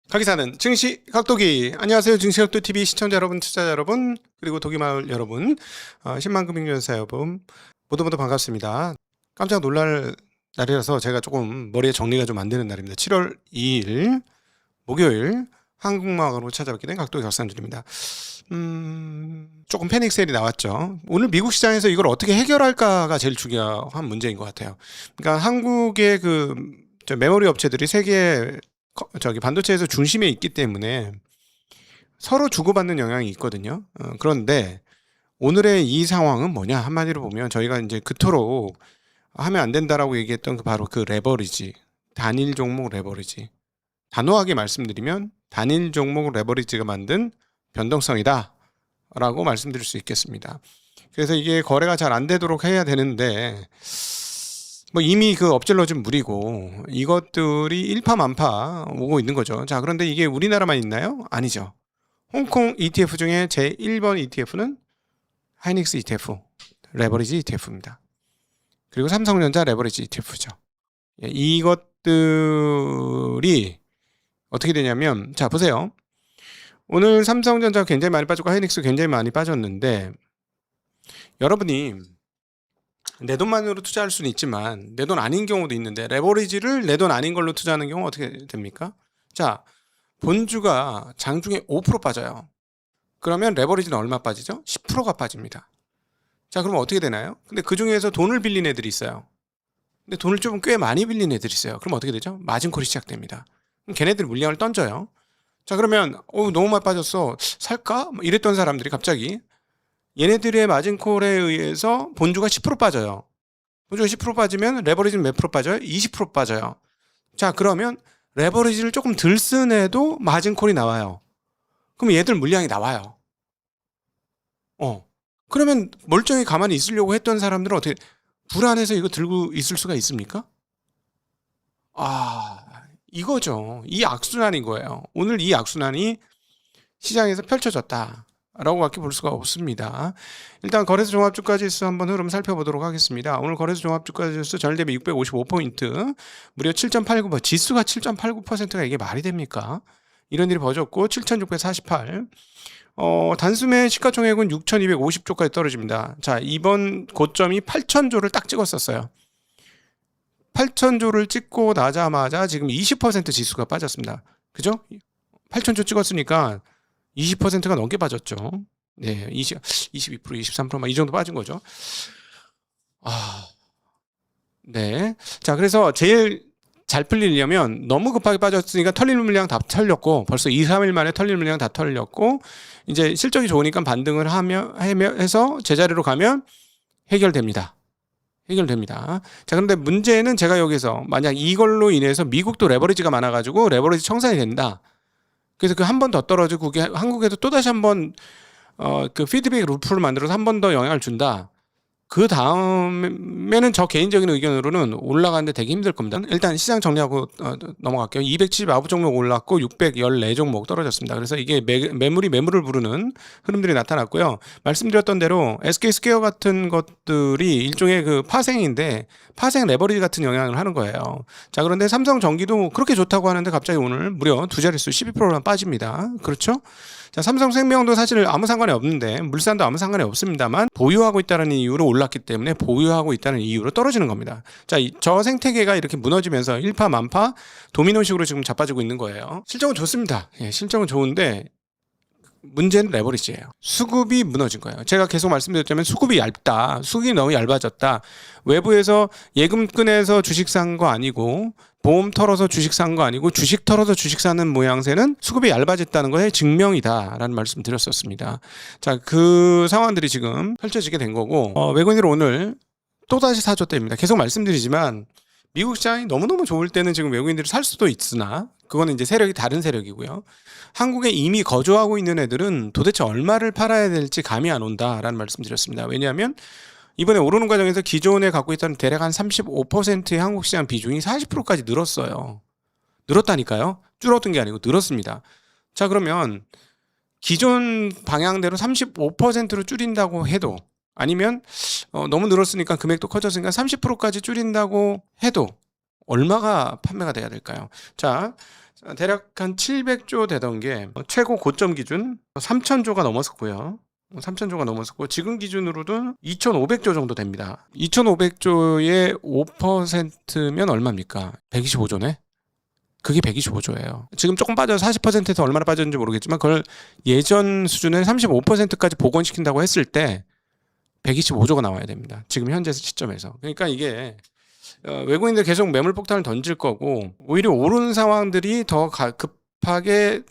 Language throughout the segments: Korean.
가기사는 증시 각도기. 안녕하세요. 증시각도TV 시청자 여러분, 투자자 여러분, 그리고 도기마을 여러분, 10만 금융연사 여러분 모두 반갑습니다. 깜짝 놀랄 날이라서 제가 조금 머리에 정리가 좀 안 되는 날입니다. 7월 2일 목요일 한국마을로 찾아뵙게 된 각도기 각산주입니다. 조금 패닉 세일이 나왔죠. 오늘 미국 시장에서 이걸 어떻게 해결할까가 제일 중요한 문제인 것 같아요. 그러니까 한국의 메모리 업체들이 세계 반도체에서 중심에 있기 때문에 서로 주고받는 영향이 있거든요. 그런데 오늘의 이 상황은 뭐냐? 한마디로 보면 저희가 이제 그토록 하면 안 된다라고 얘기했던 바로 그 레버리지, 단일 종목 레버리지. 단호하게 말씀드리면 단일 종목 레버리지가 만든 변동성이다 라고 말씀드릴 수 있겠습니다. 그래서 이게 거래가 잘 안 되도록 해야 되는데 이미 그 엎질러진 물이고 이것들이 일파만파 오고 있는 거죠. 자, 그런데 이게 우리나라만 있나요? 아니죠. 홍콩 ETF 중에 제1번 ETF는 하이닉스 ETF, 레버리지 ETF입니다. 그리고 삼성전자 레버리지 ETF죠. 이것들이 어떻게 되냐면, 자, 보세요. 오늘 삼성전자 굉장히 많이 빠졌고 하이닉스 굉장히 많이 빠졌는데, 여러분이 내 돈만으로 투자할 수는 있지만 내 돈 아닌 경우도 있는데, 레버리지를 내 돈 아닌 걸로 투자하는 경우 어떻게 됩니까? 자, 본주가 장중에 5% 빠져요. 그러면 레버리지는 얼마 빠지죠? 10%가 빠집니다. 자, 그럼 어떻게 되나요? 근데 그 중에서 돈을 빌린 애들이 있어요. 근데 돈을 좀 꽤 많이 빌린 애들이 있어요. 그럼 어떻게 되죠? 마진콜이 시작됩니다. 그럼 걔네들이 물량을 던져요. 자, 그러면 너무 많이 빠졌어, 살까? 이랬던 사람들이 갑자기 얘네들의 마진콜에 의해서 본주가 10% 빠져요. 본주가 10% 빠지면 레버리지는 몇 프로 빠져요? 20% 빠져요. 자, 그러면 레버리지를 조금 덜 쓴 애도 마진콜이 나와요. 그럼 얘들 물량이 나와요. 그러면 멀쩡히 가만히 있으려고 했던 사람들은 어떻게, 불안해서 이거 들고 있을 수가 있습니까? 이거죠. 이 악순환인 거예요. 오늘 이 악순환이 시장에서 펼쳐졌다 라고 밖에 볼 수가 없습니다. 일단 거래소 종합주가지수 한번 흐름 살펴보도록 하겠습니다. 오늘 거래소 종합주가지수 전일 대비 655포인트, 무려 7.89%, 지수가 7.89%가 이게 말이 됩니까? 이런 일이 벌어졌고, 7,648. 단숨에 시가총액은 6,250조까지 떨어집니다. 자, 이번 고점이 8,000조를 딱 찍었었어요. 8,000조를 찍고 나자마자 지금 20% 지수가 빠졌습니다. 그죠? 8,000조 찍었으니까 20%가 넘게 빠졌죠. 네, 22%, 23% 이 정도 빠진 거죠. 네. 자, 그래서 제일 잘 풀리려면 너무 급하게 빠졌으니까 털릴 물량 다 털렸고, 벌써 2, 3일 만에 털릴 물량 다 털렸고, 이제 실적이 좋으니까 반등을 해서 제자리로 가면 해결됩니다. 자, 그런데 문제는 제가 여기서 만약 이걸로 인해서 미국도 레버리지가 많아가지고 레버리지 청산이 된다. 그래서 그 한 번 더 떨어지고 그게 한국에도 또다시 한번 그 피드백 루프를 만들어서 한 번 더 영향을 준다. 그 다음에는 저 개인적인 의견으로는 올라가는데 되게 힘들 겁니다. 일단 시장 정리하고 넘어갈게요. 279종목 올랐고 614종목 떨어졌습니다. 그래서 이게 매물이 부르는 흐름들이 나타났고요. 말씀드렸던 대로 SK스퀘어 같은 것들이 일종의 그 파생인데, 파생 레버리지 같은 영향을 하는 거예요. 자, 그런데 삼성전기도 그렇게 좋다고 하는데 갑자기 오늘 무려 두 자릿수 12%나 빠집니다. 그렇죠? 자, 삼성생명도 사실 아무 상관이 없는데, 물산도 아무 상관이 없습니다만 보유하고 있다는 이유로 올랐기 때문에 보유하고 있다는 이유로 떨어지는 겁니다. 자, 저 생태계가 이렇게 무너지면서 일파만파 도미노식으로 지금 자빠지고 있는 거예요. 실적은 좋습니다. 실적은 좋은데 문제는 레버리지예요. 수급이 무너진 거예요. 제가 계속 말씀드렸자면 수급이 얇다. 수급이 너무 얇아졌다. 외부에서 예금 꺼내서 주식 산 거 아니고, 보험 털어서 주식 산 거 아니고, 주식 털어서 주식 사는 모양새는 수급이 얇아졌다는 것의 증명이다라는 말씀 드렸었습니다. 자, 그 상황들이 지금 펼쳐지게 된 거고, 외국인들 오늘 또다시 사줬대입니다. 계속 말씀드리지만 미국 시장이 너무너무 좋을 때는 지금 외국인들이 살 수도 있으나, 그거는 이제 세력이 다른 세력이고요. 한국에 이미 거주하고 있는 애들은 도대체 얼마를 팔아야 될지 감이 안 온다라는 말씀 드렸습니다. 왜냐하면 이번에 오르는 과정에서 기존에 갖고 있던 대략 한 35%의 한국 시장 비중이 40%까지 늘었어요. 늘었다니까요. 줄어든 게 아니고 늘었습니다. 자, 그러면 기존 방향대로 35%로 줄인다고 해도, 아니면 너무 늘었으니까 금액도 커졌으니까 30%까지 줄인다고 해도 얼마가 판매가 돼야 될까요? 자, 대략 한 700조 되던 게 최고 고점 기준 3,000조가 넘었었고요. 3,000조가 넘었었고 지금 기준으로도 2,500조 정도 됩니다. 2,500조의 5%면 얼마입니까? 125조네? 그게 125조예요. 지금 조금 빠져서 40%에서 얼마나 빠졌는지 모르겠지만 그걸 예전 수준의 35%까지 복원시킨다고 했을 때 125조가 나와야 됩니다. 지금 현재 시점에서. 그러니까 이게 외국인들 계속 매물 폭탄을 던질 거고 오히려 오르는 상황들이 더 급하게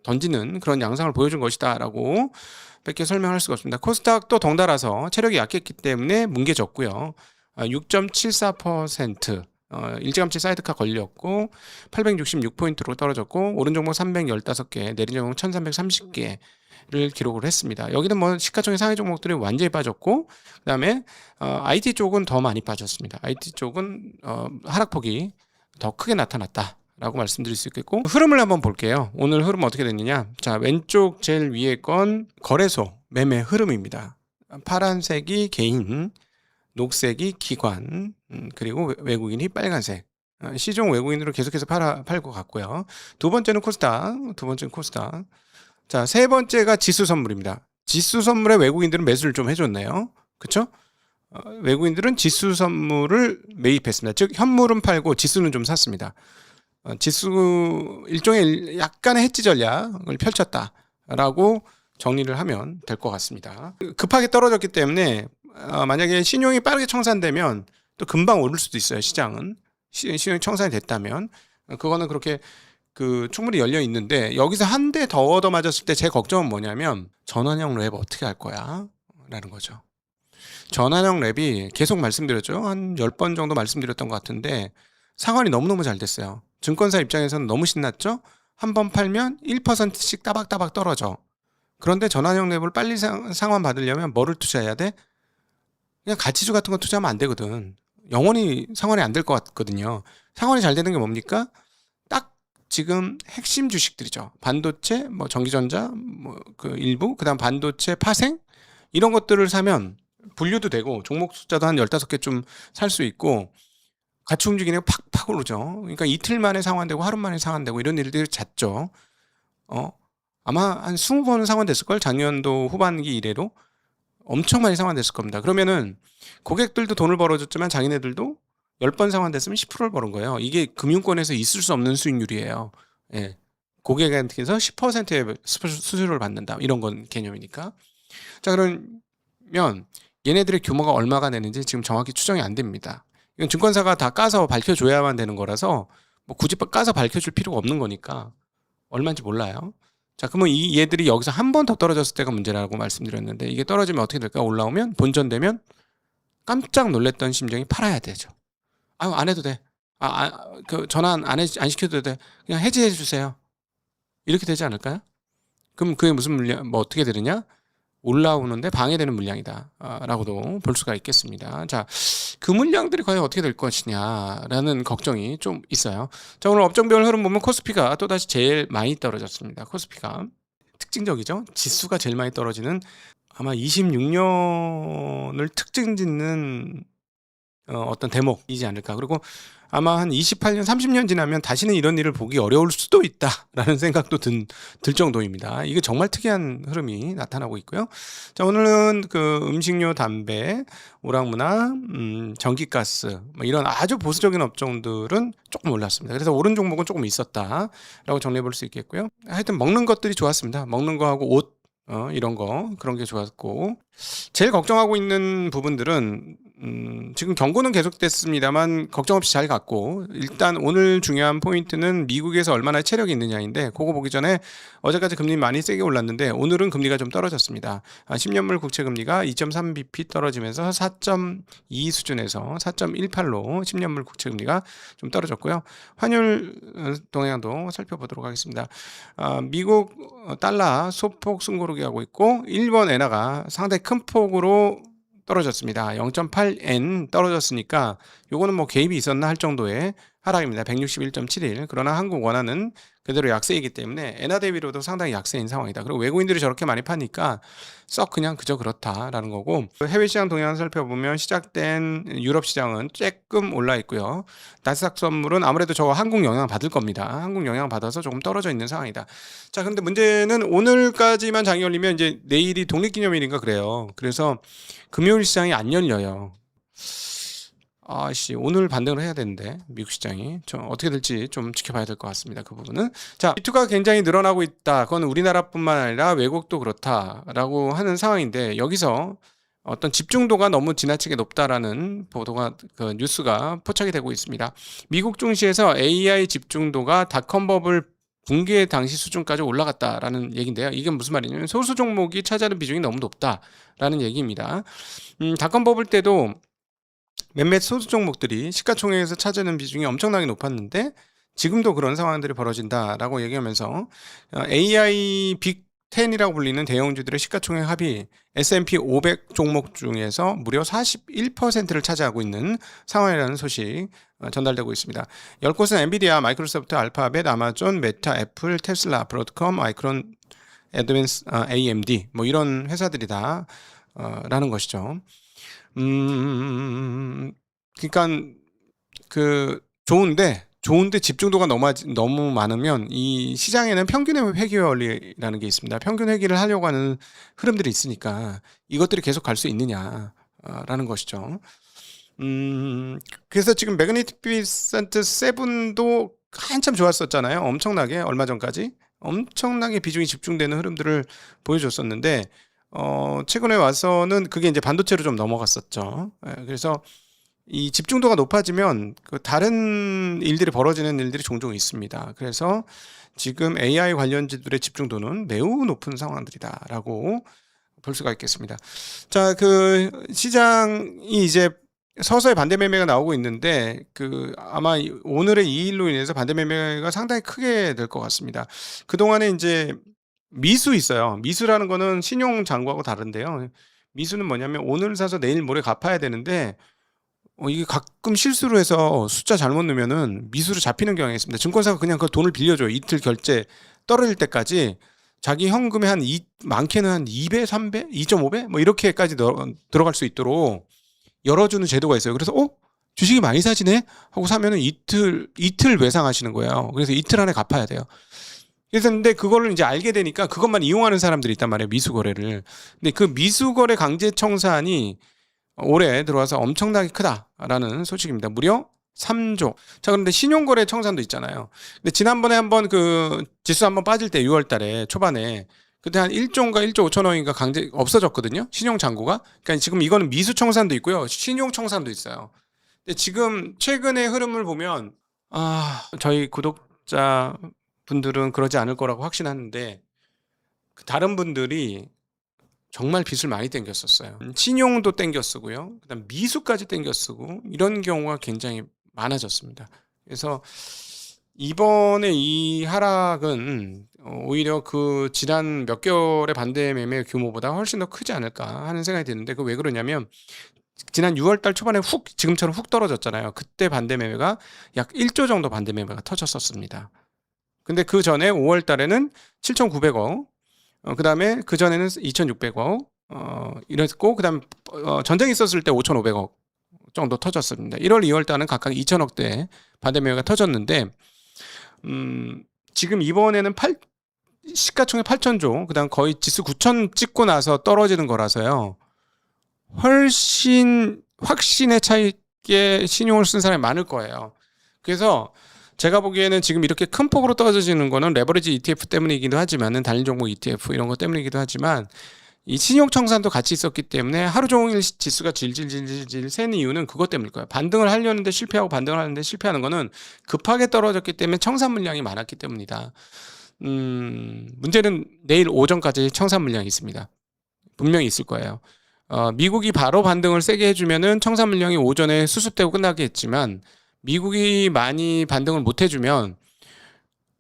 던지는 그런 양상을 보여준 것이다라고 밖에 설명할 수가 없습니다. 코스닥도 덩달아서 체력이 약했기 때문에 뭉개졌고요. 6.74% 일찌감치 사이드카 걸렸고 866포인트로 떨어졌고 오른 종목 315개 내린 종목 1330개를 기록을 했습니다. 여기는 뭐 시가총액 상위 종목들이 완전히 빠졌고 그다음에 IT 쪽은 더 많이 빠졌습니다. IT 쪽은 하락폭이 더 크게 나타났다라고 말씀드릴 수 있겠고 흐름을 한번 볼게요. 오늘 흐름 어떻게 됐느냐. 자, 왼쪽 제일 위에 건 거래소 매매 흐름입니다. 파란색이 개인, 녹색이 기관, 그리고 외국인이 빨간색. 시종 외국인으로 계속해서 팔고 갔고요. 두 번째는 코스닥. 자, 세 번째가 지수 선물입니다. 지수 선물에 외국인들은 매수를 좀 해줬네요. 그쵸? 외국인들은 지수 선물을 매입했습니다. 즉, 현물은 팔고 지수는 좀 샀습니다. 지수 일종의 약간의 해지 전략을 펼쳤다라고 정리를 하면 될 것 같습니다. 급하게 떨어졌기 때문에 만약에 신용이 빠르게 청산되면 또 금방 오를 수도 있어요. 시장은 신용이 청산이 됐다면 그거는 그렇게 충분히 열려 있는데 여기서 한 대 더 얻어 맞았을 때 제 걱정은 뭐냐면 전환형 랩 어떻게 할 거야? 라는 거죠. 전환형 랩이 계속 말씀드렸죠. 한 10번 정도 말씀드렸던 것 같은데 상환이 너무너무 잘 됐어요. 증권사 입장에서는 너무 신났죠. 한 번 팔면 1%씩 따박따박 떨어져. 그런데 전환형 랩을 빨리 상환 받으려면 뭐를 투자해야 돼? 그냥 가치주 같은 거 투자하면 안 되거든. 영원히 상환이 안 될 것 같거든요. 상환이 잘 되는 게 뭡니까? 딱 지금 핵심 주식들이죠. 반도체, 뭐 전기전자, 뭐 그 일부, 그다음 반도체 파생 이런 것들을 사면 분류도 되고 종목 숫자도 한 15개 좀 살 수 있고 가치 움직이는 게 팍팍 오르죠. 그러니까 이틀 만에 상환되고 하루 만에 상환되고 이런 일들이 잦죠. 아마 한 20번은 상환됐을 걸. 작년도 후반기 이래로 엄청 많이 상환됐을 겁니다. 그러면은 고객들도 돈을 벌어줬지만 자기네들도 10번 상환됐으면 10%를 버는 거예요. 이게 금융권에서 있을 수 없는 수익률이에요. 예. 고객한테서 10%의 수수료를 받는다. 이런 건 개념이니까. 자, 그러면 얘네들의 규모가 얼마가 되는지 지금 정확히 추정이 안 됩니다. 이건 증권사가 다 까서 밝혀줘야만 되는 거라서 뭐 굳이 까서 밝혀줄 필요가 없는 거니까 얼마인지 몰라요. 자, 그러면 얘들이 여기서 한 번 더 떨어졌을 때가 문제라고 말씀드렸는데 이게 떨어지면 어떻게 될까? 올라오면 본전되면 깜짝 놀랐던 심정이 팔아야 되죠. 아유, 안 해도 돼. 전환 안 시켜도 돼. 그냥 해지해 주세요. 이렇게 되지 않을까요? 그럼 그게 무슨 물량, 뭐 어떻게 되느냐? 올라오는데 방해되는 물량이다. 라고도 볼 수가 있겠습니다. 자, 그 물량들이 과연 어떻게 될 것이냐라는 걱정이 좀 있어요. 자, 오늘 업종별 흐름 보면 코스피가 또다시 제일 많이 떨어졌습니다. 코스피가 특징적이죠. 지수가 제일 많이 떨어지는 아마 26년을 특징 짓는 어떤 대목이지 않을까. 그리고 아마 한 28년, 30년 지나면 다시는 이런 일을 보기 어려울 수도 있다라는 생각도 들 정도입니다. 이게 정말 특이한 흐름이 나타나고 있고요. 자, 오늘은 음식료, 담배, 오락문화, 전기가스 뭐 이런 아주 보수적인 업종들은 조금 올랐습니다. 그래서 오른 종목은 조금 있었다라고 정리해 볼 수 있겠고요. 하여튼 먹는 것들이 좋았습니다. 먹는 거하고 옷 이런 거 그런 게 좋았고 제일 걱정하고 있는 부분들은 지금 경고는 계속됐습니다만 걱정 없이 잘 갔고 일단 오늘 중요한 포인트는 미국에서 얼마나 체력이 있느냐인데 그거 보기 전에 어제까지 금리 많이 세게 올랐는데 오늘은 금리가 좀 떨어졌습니다. 10년물 국채 금리가 2.3bp 떨어지면서 4.2 수준에서 4.18로 10년물 국채 금리가 좀 떨어졌고요. 환율 동향도 살펴보도록 하겠습니다. 미국 달러 소폭 숨고르기 하고 있고 일본 엔화가 상당히 큰 폭으로 떨어졌습니다. 0.8엔 떨어졌으니까 요거는 뭐 개입이 있었나 할 정도의 하락입니다. 161.71. 그러나 한국 원화는 그대로 약세이기 때문에 엔화 대비로도 상당히 약세인 상황이다. 그리고 외국인들이 저렇게 많이 파니까 썩 그냥 그저 그렇다라는 거고, 해외 시장 동향 살펴보면 시작된 유럽 시장은 조금 올라 있고요. 나스닥 선물은 아무래도 저거 한국 영향 받을 겁니다. 한국 영향 받아서 조금 떨어져 있는 상황이다. 자, 그런데 문제는 오늘까지만 장이 열리면 이제 내일이 독립기념일인가 그래요. 그래서 금요일 시장이 안 열려요. 오늘 반등을 해야 되는데 미국 시장이 좀 어떻게 될지 좀 지켜봐야 될 것 같습니다. 그 부분은. 자, B2가 굉장히 늘어나고 있다. 그건 우리나라뿐만 아니라 외국도 그렇다라고 하는 상황인데, 여기서 어떤 집중도가 너무 지나치게 높다라는 보도가, 그 뉴스가 포착이 되고 있습니다. 미국 증시에서 AI 집중도가 닷컴 버블 붕괴 당시 수준까지 올라갔다라는 얘기인데요. 이게 무슨 말이냐면 소수 종목이 차지하는 비중이 너무 높다라는 얘기입니다. 닷컴 버블 때도 몇몇 소수 종목들이 시가총액에서 차지하는 비중이 엄청나게 높았는데 지금도 그런 상황들이 벌어진다라고 얘기하면서 AI 빅 10이라고 불리는 대형주들의 시가총액 합이 S&P 500 종목 중에서 무려 41%를 차지하고 있는 상황이라는 소식 전달되고 있습니다. 10곳은 엔비디아, 마이크로소프트, 알파벳, 아마존, 메타, 애플, 테슬라, 브로드컴, 마이크론, 애드밴스, AMD 뭐 이런 회사들이다 라는 것이죠. 그러니까 그 좋은데 집중도가 너무 많으면 이 시장에는 평균의 회귀 원리라는 게 있습니다. 평균 회귀를 하려고 하는 흐름들이 있으니까 이것들이 계속 갈 수 있느냐라는 것이죠. 그래서 지금 매그니피센트 7도 한참 좋았었잖아요. 엄청나게 얼마 전까지 엄청나게 비중이 집중되는 흐름들을 보여줬었는데 최근에 와서는 그게 이제 반도체로 좀 넘어갔었죠. 그래서 이 집중도가 높아지면 그 다른 일들이 벌어지는 일들이 종종 있습니다. 그래서 지금 AI 관련주들의 집중도는 매우 높은 상황들이다라고 볼 수가 있겠습니다. 자, 그 시장이 이제 서서히 반대 매매가 나오고 있는데 아마 오늘의 이 일로 인해서 반대 매매가 상당히 크게 될 것 같습니다. 그동안에 이제 미수 있어요. 미수라는 거는 신용 잔고하고 다른데요. 미수는 뭐냐면 오늘 사서 내일 모레 갚아야 되는데 이게 가끔 실수로 해서 숫자 잘못 넣으면은 미수로 잡히는 경향이 있습니다. 증권사가 그냥 그 돈을 빌려줘요. 이틀 결제 떨어질 때까지 자기 현금의 많게는 한 2배, 3배, 2.5배 뭐 이렇게까지 들어갈 수 있도록 열어주는 제도가 있어요. 그래서 주식이 많이 사지네 하고 사면은 이틀 외상하시는 거예요. 그래서 이틀 안에 갚아야 돼요. 그래서 근데 그거를 이제 알게 되니까 그것만 이용하는 사람들이 있단 말이에요. 미수거래를. 근데 그 미수거래 강제 청산이 올해 들어와서 엄청나게 크다라는 소식입니다. 무려 3조. 자, 그런데 신용거래 청산도 있잖아요. 근데 지난번에 한번 그 지수 한번 빠질 때 6월 달에 초반에 그때 한 1조인가 1조 5천 원인가 강제 없어졌거든요. 신용 잔고가. 그러니까 지금 이거는 미수 청산도 있고요. 신용 청산도 있어요. 근데 지금 최근의 흐름을 보면 저희 구독자 분들은 그러지 않을 거라고 확신하는데 다른 분들이 정말 빚을 많이 땡겼었어요. 신용도 땡겨 쓰고요. 그다음 미수까지 땡겨 쓰고 이런 경우가 굉장히 많아졌습니다. 그래서 이번에 이 하락은 오히려 그 지난 몇 개월의 반대 매매 규모보다 훨씬 더 크지 않을까 하는 생각이 드는데 그 왜 그러냐면 지난 6월 달 초반에 지금처럼 훅 떨어졌잖아요. 그때 반대 매매가 약 1조 정도 반대 매매가 터졌었습니다. 근데 그 전에 5월 달에는 7,900억, 그 다음에 그 전에는 2,600억, 이랬고, 그 다음, 전쟁이 있었을 때 5,500억 정도 터졌습니다. 1월, 2월 달은 각각 2,000억대 반대 매매가 터졌는데, 지금 이번에는 시가총액 8,000조, 그 다음 거의 지수 9,000 찍고 나서 떨어지는 거라서요. 훨씬 확신에 차있게 신용을 쓴 사람이 많을 거예요. 그래서 제가 보기에는 지금 이렇게 큰 폭으로 떨어지는 거는 레버리지 ETF 때문이기도 하지만은 단일 종목 ETF 이런 것 때문이기도 하지만 이 신용 청산도 같이 있었기 때문에 하루 종일 지수가 질질질질 새는 이유는 그것 때문일 거예요. 반등을 하려는데 실패하고 반등을 하는데 실패하는 거는 급하게 떨어졌기 때문에 청산 물량이 많았기 때문이다. 문제는 내일 오전까지 청산 물량이 있습니다. 분명히 있을 거예요. 미국이 바로 반등을 세게 해주면은 청산 물량이 오전에 수습되고 끝나겠지만 미국이 많이 반등을 못 해주면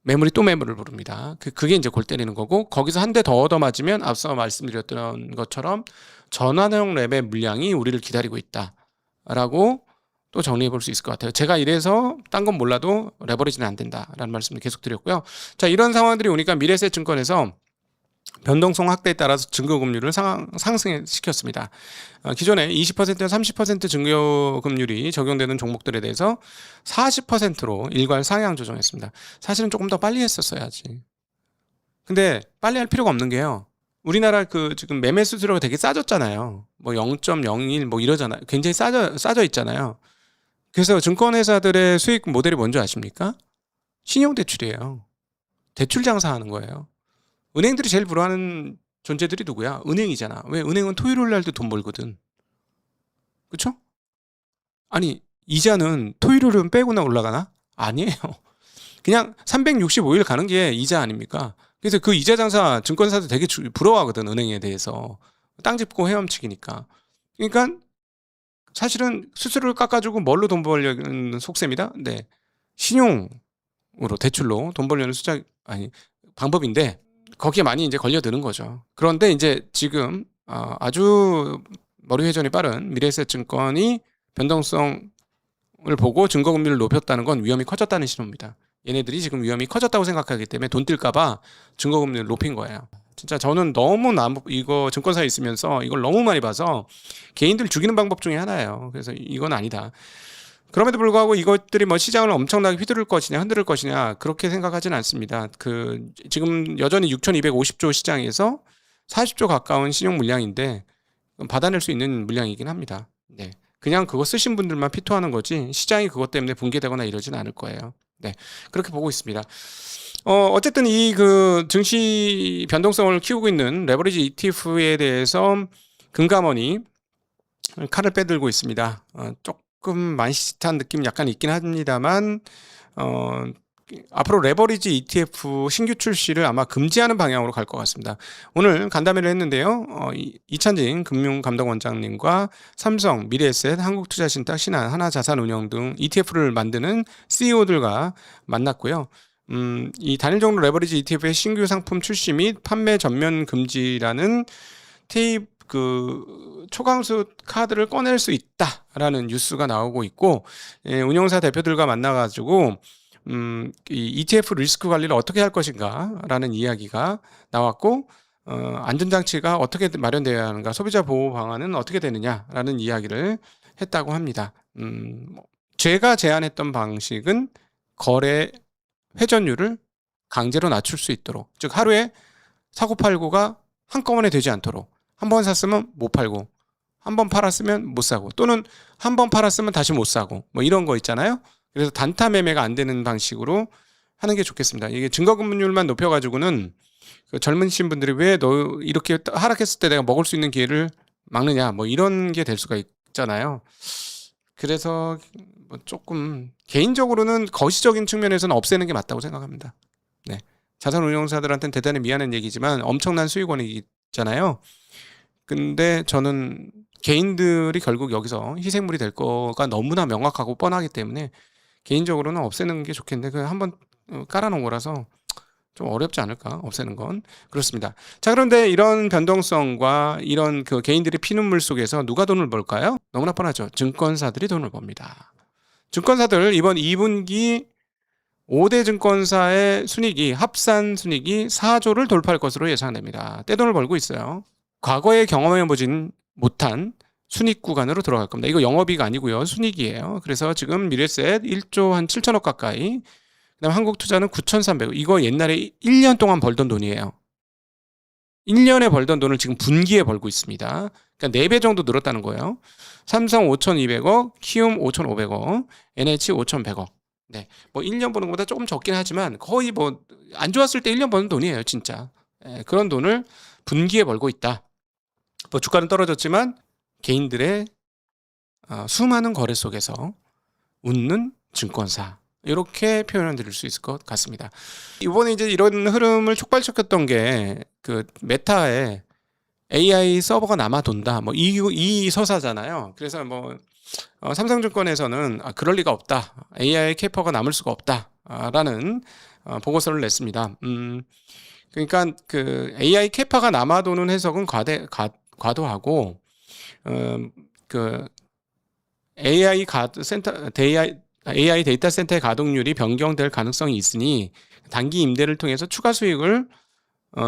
매물이 또 매물을 부릅니다. 그게 이제 골 때리는 거고 거기서 한 대 더 얻어맞으면 앞서 말씀드렸던 것처럼 전환형 랩의 물량이 우리를 기다리고 있다라고 또 정리해 볼 수 있을 것 같아요. 제가 이래서 딴 건 몰라도 레버리지는 안 된다라는 말씀을 계속 드렸고요. 자, 이런 상황들이 오니까 미래에셋 증권에서 변동성 확대에 따라서 증거금리를 상승시켰습니다. 기존에 20%나 30% 증거금률이 적용되는 종목들에 대해서 40%로 일괄 상향 조정했습니다. 사실은 조금 더 빨리 했었어야지. 근데 빨리 할 필요가 없는 게요. 우리나라 그 지금 매매 수수료가 되게 싸졌잖아요. 뭐 0.01 뭐 이러잖아요. 굉장히 싸져 있잖아요. 그래서 증권회사들의 수익 모델이 뭔지 아십니까? 신용대출이에요. 대출 장사하는 거예요. 은행들이 제일 부러워하는 존재들이 누구야? 은행이잖아. 왜? 은행은 토요일 날도 돈 벌거든. 그쵸? 아니, 이자는 토요일은 빼고나 올라가나? 아니에요. 그냥 365일 가는 게 이자 아닙니까? 그래서 그 이자 장사 증권사도 되게 부러워하거든, 은행에 대해서. 땅 짚고 헤엄치기니까. 그러니까 사실은 수수료를 깎아주고 뭘로 돈 벌려는 속셈이다? 네. 신용으로, 대출로 돈 벌려는 방법인데, 거기에 많이 이제 걸려드는 거죠. 그런데 이제 지금 아주 머리 회전이 빠른 미래에셋 증권이 변동성을 보고 증거금리를 높였다는 건 위험이 커졌다는 신호입니다. 얘네들이 지금 위험이 커졌다고 생각하기 때문에 돈 뜰까봐 증거금리를 높인 거예요. 진짜 저는 너무 이거 증권사에 있으면서 이걸 너무 많이 봐서 개인들 죽이는 방법 중에 하나예요. 그래서 이건 아니다. 그럼에도 불구하고 이것들이 뭐 시장을 엄청나게 휘두를 것이냐 흔들 것이냐 그렇게 생각하지는 않습니다. 지금 여전히 6,250조 시장에서 40조 가까운 신용 물량인데 받아낼 수 있는 물량이긴 합니다. 네. 그냥 그거 쓰신 분들만 피토하는 거지 시장이 그것 때문에 붕괴되거나 이러진 않을 거예요. 네. 그렇게 보고 있습니다. 어쨌든 이 증시 변동성을 키우고 있는 레버리지 ETF에 대해서 금감원이 칼을 빼들고 있습니다. 조금 만시한 느낌 약간 있긴 합니다만 앞으로 레버리지 ETF 신규 출시를 아마 금지하는 방향으로 갈 것 같습니다. 오늘 간담회를 했는데요. 이찬진 금융감독원장님과 삼성, 미래에셋, 한국투자신탁, 신한, 하나자산운용 등 ETF를 만드는 CEO들과 만났고요. 이 단일 종로 레버리지 ETF의 신규 상품 출시 및 판매 전면 금지라는 초강수 카드를 꺼낼 수 있다라는 뉴스가 나오고 있고, 운용사 대표들과 만나가지고 이 ETF 리스크 관리를 어떻게 할 것인가라는 이야기가 나왔고, 안전장치가 어떻게 마련되어야 하는가, 소비자 보호 방안은 어떻게 되느냐라는 이야기를 했다고 합니다. 제가 제안했던 방식은 거래 회전율을 강제로 낮출 수 있도록, 즉 하루에 사고팔고가 한꺼번에 되지 않도록, 한 번 샀으면 못 팔고, 한 번 팔았으면 못 사고, 또는 한 번 팔았으면 다시 못 사고, 뭐 이런 거 있잖아요. 그래서 단타 매매가 안 되는 방식으로 하는 게 좋겠습니다. 이게 증거금융률만 높여가지고는 젊으신 분들이 왜 너 이렇게 하락했을 때 내가 먹을 수 있는 기회를 막느냐, 뭐 이런 게 될 수가 있잖아요. 그래서 뭐 조금 개인적으로는 거시적인 측면에서는 없애는 게 맞다고 생각합니다. 네. 자산운용사들한테는 대단히 미안한 얘기지만 엄청난 수익원이 있잖아요. 근데 저는 개인들이 결국 여기서 희생물이 될 거가 너무나 명확하고 뻔하기 때문에 개인적으로는 없애는 게 좋겠는데 그냥 한번 깔아놓은 거라서 좀 어렵지 않을까, 없애는 건. 그렇습니다. 자, 그런데 이런 변동성과 이런 개인들의 피눈물 속에서 누가 돈을 벌까요? 너무나 뻔하죠. 증권사들이 돈을 법니다. 증권사들 이번 2분기 5대 증권사의 합산 순이익이 4조를 돌파할 것으로 예상됩니다. 떼돈을 벌고 있어요. 과거에 경험해보진 못한 순이익 구간으로 들어갈 겁니다. 이거 영업이익 아니고요. 순이익이에요. 그래서 지금 미래에셋 1조 한 7천억 가까이, 그다음 한국투자는 9,300억. 이거 옛날에 1년 동안 벌던 돈이에요. 1년에 벌던 돈을 지금 분기에 벌고 있습니다. 그러니까 4배 정도 늘었다는 거예요. 삼성 5,200억, 키움 5,500억, NH 5,100억. 네. 뭐 1년 버는 것보다 조금 적긴 하지만 거의 뭐 안 좋았을 때 1년 버는 돈이에요, 진짜. 그런 돈을 분기에 벌고 있다. 뭐 주가는 떨어졌지만 개인들의 수많은 거래 속에서 웃는 증권사, 이렇게 표현을 드릴 수 있을 것 같습니다. 이번에 이제 이런 흐름을 촉발시켰던 게 메타에 AI 서버가 남아 돈다, 뭐 이 서사잖아요. 그래서 뭐 삼성증권에서는 그럴 리가 없다, AI 캐퍼가 남을 수가 없다라는 보고서를 냈습니다. 그러니까 AI 캐파가 남아도는 해석은 과도하고 AI 데이터 센터의 가동률이 변경될 가능성이 있으니 단기 임대를 통해서 추가 수익을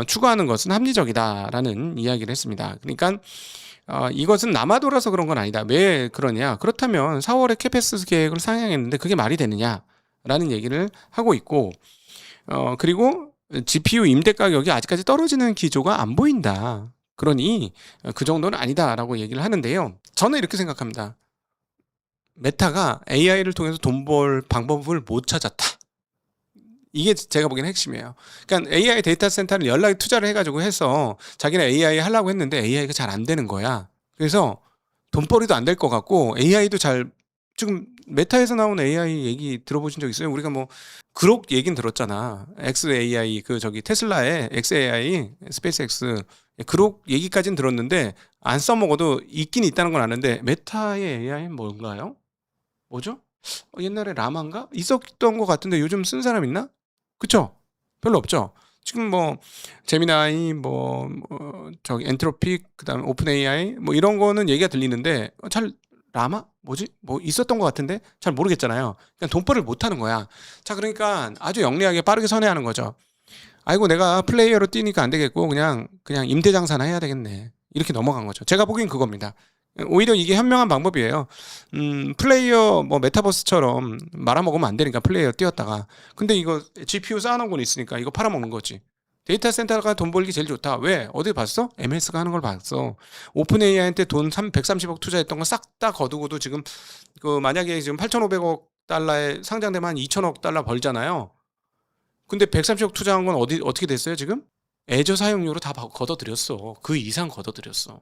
추구하는 것은 합리적이다라는 이야기를 했습니다. 그러니까 이것은 남아돌아서 그런 건 아니다. 왜 그러냐? 그렇다면 4월에 캐페스 계획을 상향했는데 그게 말이 되느냐라는 얘기를 하고 있고, 그리고 GPU 임대 가격이 아직까지 떨어지는 기조가 안 보인다. 그러니 그 정도는 아니다라고 얘기를 하는데요. 저는 이렇게 생각합니다. 메타가 AI를 통해서 돈 벌 방법을 못 찾았다. 이게 제가 보기엔 핵심이에요. 그러니까 AI 데이터 센터를 연락에 투자를 해가지고 해서 자기네 AI 하려고 했는데 AI가 잘 안 되는 거야. 그래서 돈벌이도 안 될 것 같고 AI도 지금 메타에서 나온 AI 얘기 들어보신 적 있어요? 우리가 뭐 그록 얘긴 들었잖아. XAI 테슬라의 XAI 스페이스X 그록 얘기까지는 들었는데 안 써먹어도 있긴 있다는 건 아는데 메타의 AI는 뭔가요? 뭐죠? 옛날에 라마인가? 있었던 것 같은데 요즘 쓴 사람 있나? 그쵸? 별로 없죠. 지금 뭐 제미나이 엔트로픽 그다음에 오픈 AI 뭐 이런 거는 얘기가 들리는데 잘 라마? 뭐지? 뭐 있었던 것 같은데 잘 모르겠잖아요. 그냥 돈벌이를 못 하는 거야. 자, 그러니까 아주 영리하게 빠르게 선회하는 거죠. 아이고 내가 플레이어로 뛰니까 안 되겠고 그냥 임대 장사나 해야 되겠네. 이렇게 넘어간 거죠. 제가 보기엔 그겁니다. 오히려 이게 현명한 방법이에요. 플레이어 메타버스처럼 말아먹으면 안 되니까 플레이어 뛰었다가 근데 이거 GPU 쌓아놓은 건 있으니까 이거 팔아먹는 거지. 데이터 센터가 돈 벌기 제일 좋다. 왜? 어디 봤어? MS가 하는 걸 봤어. 오픈 AI한테 돈 130억 투자했던 거 싹 다 거두고도 지금 만약에 지금 8,500억 달러에 상장되면 한 2천억 달러 벌잖아요. 근데 130억 투자한 건 어떻게 됐어요 지금? 애저 사용료로 다 걷어들였어. 그 이상 걷어들였어.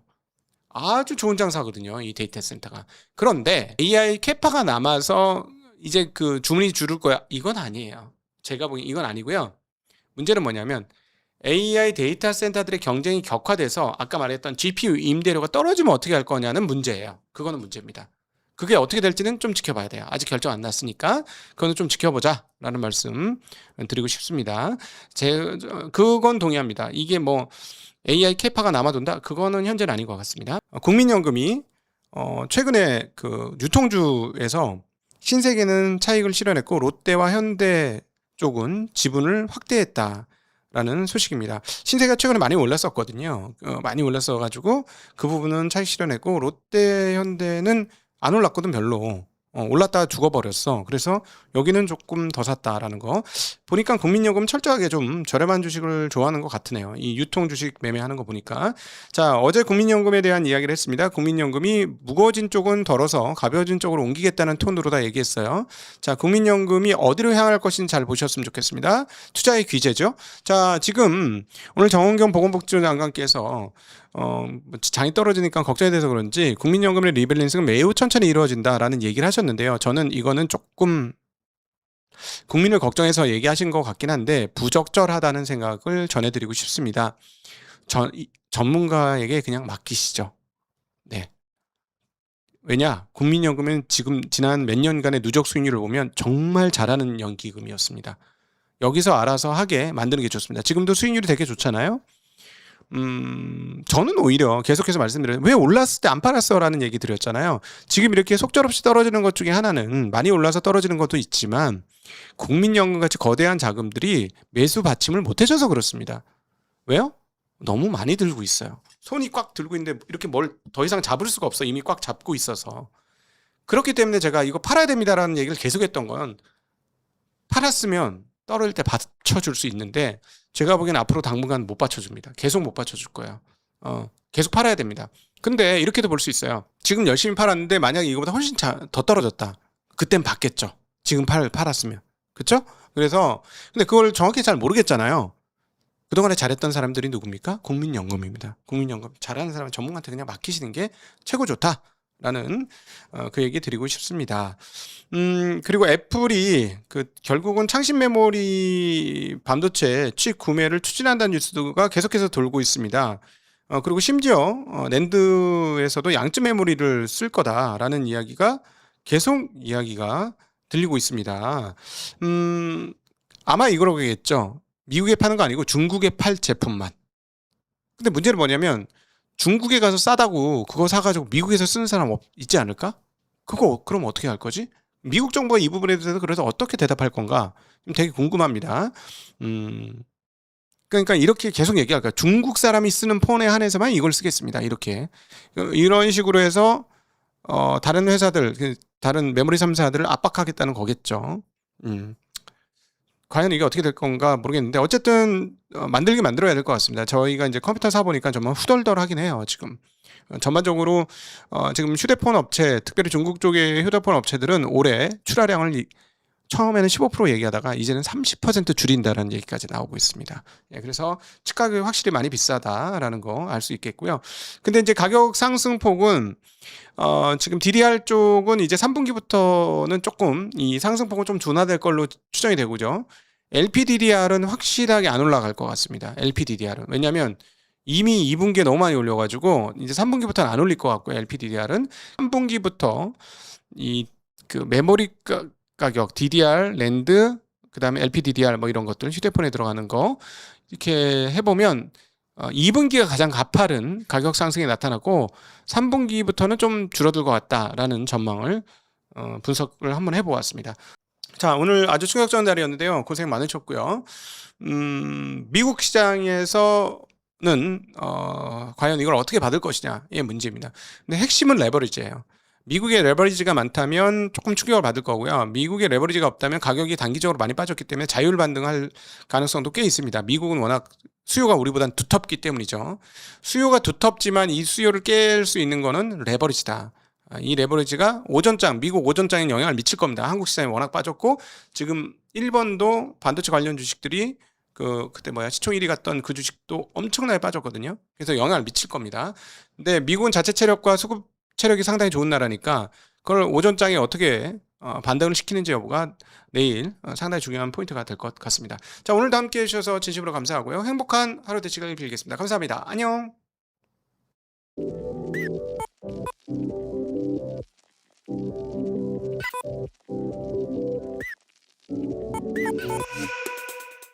아주 좋은 장사거든요, 이 데이터 센터가. 그런데 AI 캐파가 남아서 이제 그 주문이 줄을 거야. 이건 아니에요. 제가 보기엔 이건 아니고요. 문제는 뭐냐면 AI 데이터 센터들의 경쟁이 격화돼서 아까 말했던 GPU 임대료가 떨어지면 어떻게 할 거냐는 문제예요. 그거는 문제입니다. 그게 어떻게 될지는 좀 지켜봐야 돼요. 아직 결정 안 났으니까 그거는 좀 지켜보자라는 말씀 드리고 싶습니다. 그건 동의합니다. 이게 뭐 AI 캐파가 남아돈다? 그거는 현재는 아닌 것 같습니다. 국민연금이 최근에 그 유통주에서 신세계는 차익을 실현했고 롯데와 현대 쪽은 지분을 확대했다라는 소식입니다. 신세계가 최근에 많이 올랐었거든요. 많이 올랐어가지고 그 부분은 차익 실현했고 롯데, 현대는 안 올랐거든 별로. 올랐다가 죽어버렸어. 그래서 여기는 조금 더 샀다라는 거. 보니까 국민연금 철저하게 좀 저렴한 주식을 좋아하는 것 같으네요. 이 유통 주식 매매하는 거 보니까. 자, 어제 국민연금에 대한 이야기를 했습니다. 국민연금이 무거워진 쪽은 덜어서 가벼워진 쪽으로 옮기겠다는 톤으로 다 얘기했어요. 자, 국민연금이 어디로 향할 것인지 잘 보셨으면 좋겠습니다. 투자의 귀재죠. 자, 지금 오늘 정원경 보건복지부 장관께서 장이 떨어지니까 걱정이 돼서 그런지 국민연금의 리밸런싱은 매우 천천히 이루어진다라는 얘기를 하셨는데요. 저는 이거는 조금 국민을 걱정해서 얘기하신 것 같긴 한데 부적절하다는 생각을 전해드리고 싶습니다. 전문가에게 그냥 맡기시죠. 네. 왜냐? 국민연금은 지금 지난 몇 년간의 누적 수익률을 보면 정말 잘하는 연기금이었습니다. 여기서 알아서 하게 만드는 게 좋습니다. 지금도 수익률이 되게 좋잖아요. 저는 오히려 계속해서 말씀드려요. 왜 올랐을 때 안 팔았어? 라는 얘기 드렸잖아요. 지금 이렇게 속절없이 떨어지는 것 중에 하나는 많이 올라서 떨어지는 것도 있지만 국민연금 같이 거대한 자금들이 매수 받침을 못 해줘서 그렇습니다. 왜요? 너무 많이 들고 있어요. 손이 꽉 들고 있는데 이렇게 뭘 더 이상 잡을 수가 없어. 이미 꽉 잡고 있어서. 그렇기 때문에 제가 이거 팔아야 됩니다라는 얘기를 계속했던 건 팔았으면 떨어질 때 받쳐줄 수 있는데 제가 보기엔 앞으로 당분간 못 받쳐줍니다. 계속 못 받쳐줄 거예요. 계속 팔아야 됩니다. 근데 이렇게도 볼 수 있어요. 지금 열심히 팔았는데 만약에 이거보다 훨씬 더 떨어졌다. 그땐 받겠죠. 지금 팔았으면. 그렇죠? 그래서 근데 그걸 정확히 잘 모르겠잖아요. 그동안에 잘했던 사람들이 누굽니까? 국민연금입니다. 국민연금 잘하는 사람은 전문가한테 그냥 맡기시는 게 최고 좋다라는 그 얘기 드리고 싶습니다. 그리고 애플이 결국은 창신 메모리 반도체 칩 구매를 추진한다는 뉴스가 계속해서 돌고 있습니다. 그리고 심지어 낸드에서도 양쯔 메모리를 쓸 거다라는 이야기가 계속 이야기가 들리고 있습니다. 아마 이거라고겠죠. 미국에 파는 거 아니고 중국에 팔 제품만. 근데 문제는 뭐냐면 중국에 가서 싸다고 그거 사가지고 미국에서 쓰는 사람 있지 않을까? 그거 그럼 어떻게 할 거지? 미국 정부가 이 부분에 대해서 그래서 어떻게 대답할 건가? 되게 궁금합니다. 음. 그러니까 이렇게 계속 얘기할 거야. 중국 사람이 쓰는 폰에 한해서만 이걸 쓰겠습니다. 이렇게. 이런 식으로 해서 다른 회사들, 다른 메모리 3사들을 압박하겠다는 거겠죠. 과연 이게 어떻게 될 건가 모르겠는데 어쨌든 만들긴 만들어야 될 것 같습니다. 저희가 이제 컴퓨터 사 보니까 정말 후덜덜하긴 해요. 지금 전반적으로 지금 휴대폰 업체, 특별히 중국 쪽의 휴대폰 업체들은 올해 출하량을 처음에는 15% 얘기하다가 이제는 30% 줄인다라는 얘기까지 나오고 있습니다. 예, 그래서 칩가격이 확실히 많이 비싸다라는 거 알 수 있겠고요. 근데 이제 가격 상승폭은 지금 DDR 쪽은 이제 3분기부터는 조금 이 상승폭은 좀 둔화될 걸로 추정이 되고죠. LPDDR은 확실하게 안 올라갈 것 같습니다. LPDDR은. 왜냐하면 이미 2분기에 너무 많이 올려가지고 이제 3분기부터는 안 올릴 것 같고요. LPDDR은 3분기부터 이 그 메모리 가격, DDR, 랜드, 그 다음에 LPDDR 뭐 이런 것들 휴대폰에 들어가는 거 이렇게 해보면 2분기가 가장 가파른 가격 상승이 나타났고 3분기부터는 좀 줄어들 것 같다라는 전망을 분석을 한번 해보았습니다. 자, 오늘 아주 충격적인 날이었는데요. 고생 많으셨고요. 미국 시장에서는 과연 이걸 어떻게 받을 것이냐의 문제입니다. 근데 핵심은 레버리지예요. 미국의 레버리지가 많다면 조금 충격을 받을 거고요. 미국의 레버리지가 없다면 가격이 단기적으로 많이 빠졌기 때문에 자율 반등할 가능성도 꽤 있습니다. 미국은 워낙 수요가 우리보다는 두텁기 때문이죠. 수요가 두텁지만 이 수요를 깰 수 있는 거는 레버리지다. 이 레버리지가 오전장, 미국 오전장에 영향을 미칠 겁니다. 한국 시장이 워낙 빠졌고 지금 일본도 반도체 관련 주식들이 그때 시총 1위 갔던 그 주식도 엄청나게 빠졌거든요. 그래서 영향을 미칠 겁니다. 근데 미국은 자체 체력과 수급 체력이 상당히 좋은 나라니까 그걸 오전장에 어떻게 반등을 시키는지 여부가 내일 상당히 중요한 포인트가 될 것 같습니다. 자, 오늘도 함께 해주셔서 진심으로 감사하고요. 행복한 하루 되시길 빌겠습니다. 감사합니다. 안녕.